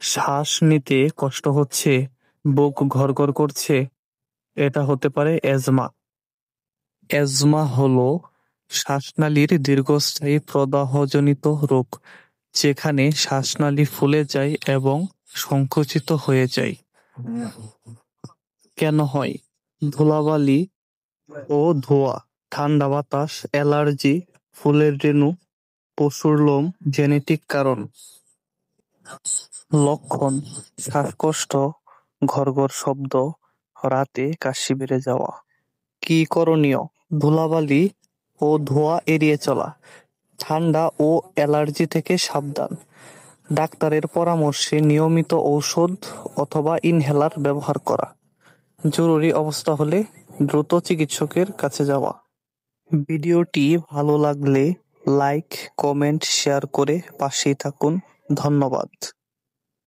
শ্বাস নিতে কষ্ট হচ্ছে, বুক ঘড়ঘড় করছে, এটা হতে পারে অ্যাজমা। অ্যাজমা হলো শ্বাসনালীর দীর্ঘস্থায়ী প্রদাহজনিত রোগ, যেখানে শ্বাসনালী ফুলে যায় এবং সংকুচিত হয়ে যায়। কেন হয়? ধুলাবালি ও ধোঁয়া, ঠান্ডা বাতাস, অ্যালার্জি, ফুলের রেণু, পশুর লোম, জেনেটিক কারণ। লক্ষণ: শ্বাসকষ্ট, ঘড়ঘড় শব্দ, রাতে কাশি বেড়ে যাওয়া। কি করণীয়? ধুলাবালি ও ধোঁয়া এড়িয়ে চলা, ঠান্ডা ও অ্যালার্জি থেকে সাবধান, ডাক্তারের পরামর্শে নিয়মিত ঔষধ অথবা ইনহেলার ব্যবহার করা, জরুরি অবস্থা হলে দ্রুত চিকিৎসকের কাছে যাওয়া। ভিডিওটি ভালো লাগলে লাইক, কমেন্ট, শেয়ার করে পাশেই থাকুন। ধন্যবাদ।